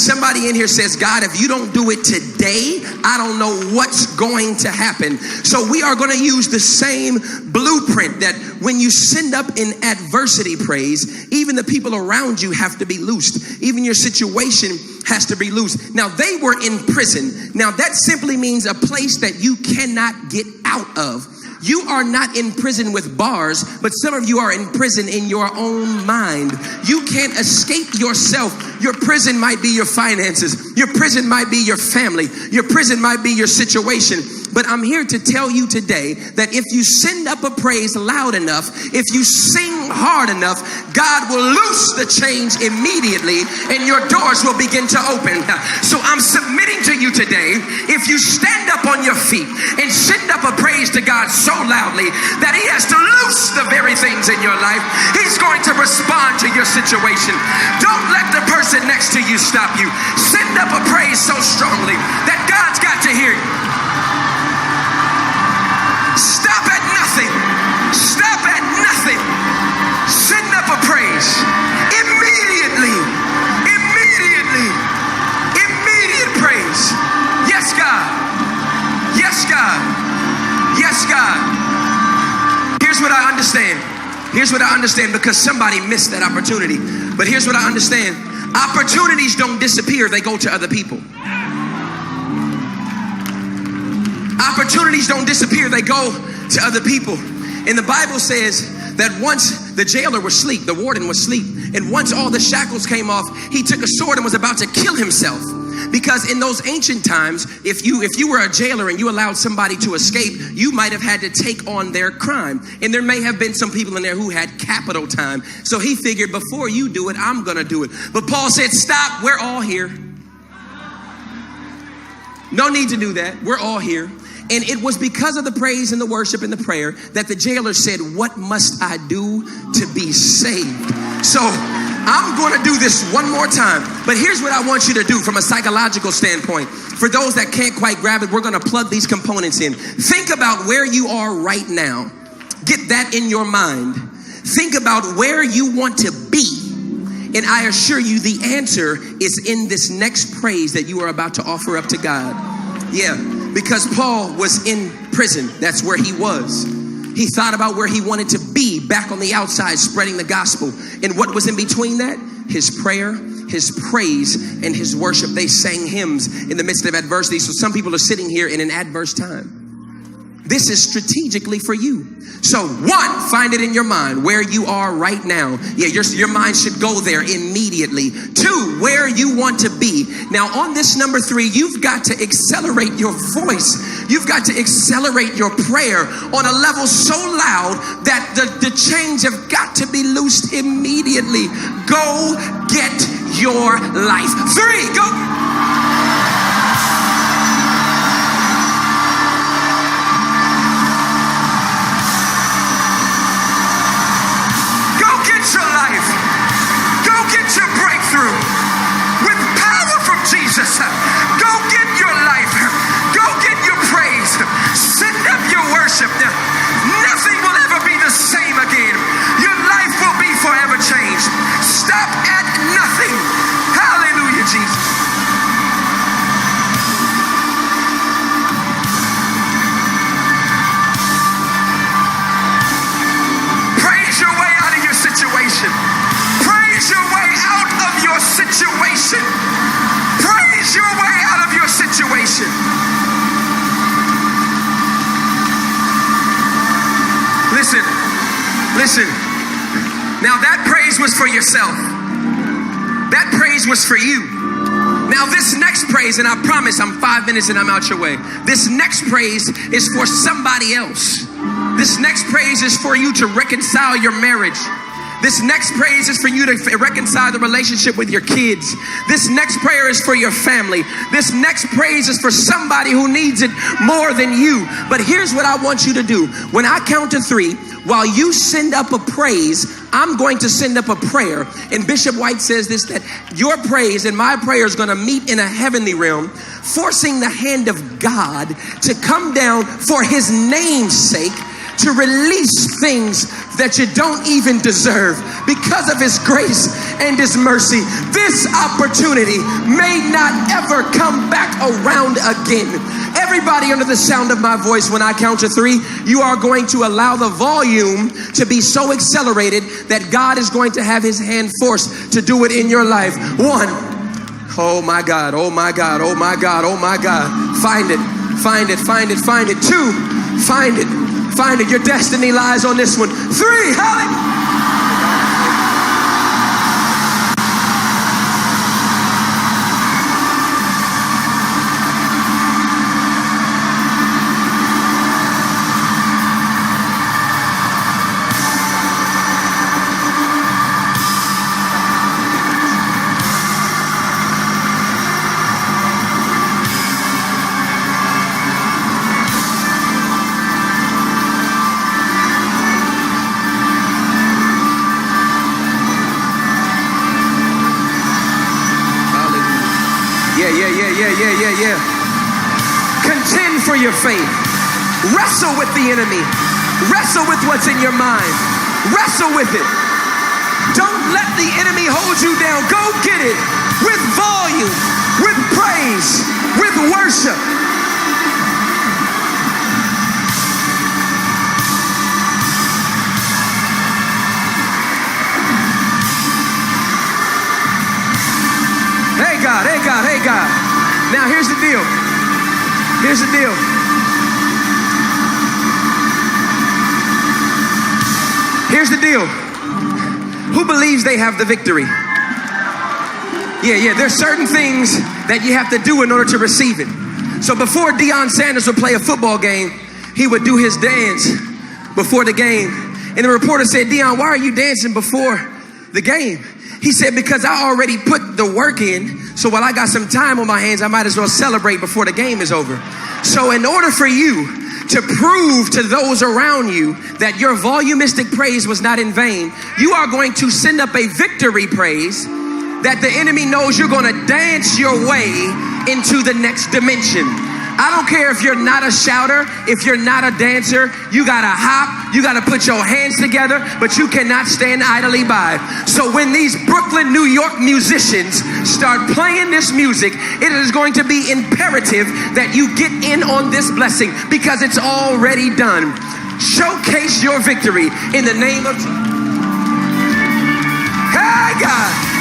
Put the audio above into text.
Somebody in here says, God, if you don't do it today, I don't know what's going to happen. So we are going to use the same blueprint that when you send up in adversity praise, even the people around you have to be loosed. Even your situation has to be loosed. Now, they were in prison. Now, that simply means a place that you cannot get out of. You are not in prison with bars, but some of you are in prison in your own mind. You can't escape yourself. Your prison might be your finances. Your prison might be your family. Your prison might be your situation. But I'm here to tell you today that if you send up a praise loud enough, if you sing hard enough, God will loose the chains immediately and your doors will begin to open. So I'm submitting to you today, if you stand up on your feet and send up a praise to God so loudly that he has to loose the very things in your life, he's going to respond to your situation. Don't let the person next to you stop you. Send up a praise so strongly that God's got to hear you. Stop at nothing. Stop at nothing. Send up a praise. Immediately. Immediately. Immediate praise. Yes, God. Yes, God. Yes, God. Here's what I understand. Here's what I understand, because somebody missed that opportunity. But here's what I understand. Opportunities don't disappear. They go to other people. Opportunities don't disappear. They go to other people. And the Bible says that once the jailer was asleep, the warden was asleep, and once all the shackles came off, he took a sword and was about to kill himself. Because in those ancient times, if you were a jailer and you allowed somebody to escape, you might have had to take on their crime. And there may have been some people in there who had capital time. So he figured, before you do it, I'm going to do it. But Paul said, stop, we're all here. No need to do that. We're all here. And it was because of the praise and the worship and the prayer that the jailer said, what must I do to be saved? So I'm going to do this one more time. But here's what I want you to do from a psychological standpoint. For those that can't quite grab it, we're going to plug these components in. Think about where you are right now. Get that in your mind. Think about where you want to be. And I assure you the answer is in this next praise that you are about to offer up to God. Yeah. Because Paul was in prison. That's where he was. He thought about where he wanted to be, back on the outside, spreading the gospel. And what was in between that? His prayer, his praise, and his worship. They sang hymns in the midst of adversity. So some people are sitting here in an adverse time. This is strategically for you. So one, find it in your mind where you are right now. Yeah, your mind should go there immediately. Two, where you want to be. Now on this number 3, you've got to accelerate your voice. You've got to accelerate your prayer on a level so loud that the chains have got to be loosed immediately. Go get your life. 3, go. Your life. Go get your breakthrough with power from Jesus. Go get your life. Go get your praise. Send up your worship. Nothing will ever be the same again. Your life will be forever changed. Stop at nothing. Hallelujah, Jesus. Praise your way out of your situation. Praise your way out of your situation. Praise your way out of your situation. Listen. Now that praise was for yourself. That praise was for you. Now this next praise, and I promise I'm 5 minutes and I'm out your way. This next praise is for somebody else. This next praise is for you to reconcile your marriage. This next praise is for you to reconcile the relationship with your kids. This next prayer is for your family. This next praise is for somebody who needs it more than you. But here's what I want you to do. When I count to 3, while you send up a praise, I'm going to send up a prayer. And Bishop White says this, that your praise and my prayer is going to meet in a heavenly realm, forcing the hand of God to come down for his name's sake, to release things that you don't even deserve because of his grace and his mercy. This opportunity may not ever come back around again. Everybody under the sound of my voice, when I count to 3, you are going to allow the volume to be so accelerated that God is going to have his hand forced to do it in your life. 1. Oh my God, oh my God, oh my God, oh my God. Find it, find it, find it, find it. 2, find it, find it. Your destiny lies on this one. 3, hallelujah. Yeah. Contend for your faith. Wrestle with the enemy. Wrestle with what's in your mind. Wrestle with it. Don't let the enemy hold you down. Go get it with volume, with praise, with worship. Hey God, hey God, hey God. Now here's the deal. Here's the deal. Here's the deal. Who believes they have the victory? Yeah. There's certain things that you have to do in order to receive it. So before Deion Sanders would play a football game, he would do his dance before the game. And the reporter said, Deion, why are you dancing before the game? He said, because I already put the work in. So while I got some time on my hands, I might as well celebrate before the game is over. So in order for you to prove to those around you that your volumistic praise was not in vain, you are going to send up a victory praise that the enemy knows you're going to dance your way into the next dimension. I don't care if you're not a shouter, if you're not a dancer, you gotta hop, you gotta put your hands together, but you cannot stand idly by. So when these Brooklyn, New York musicians start playing this music, it is going to be imperative that you get in on this blessing because it's already done. Showcase your victory in the name of Jesus. Hey God.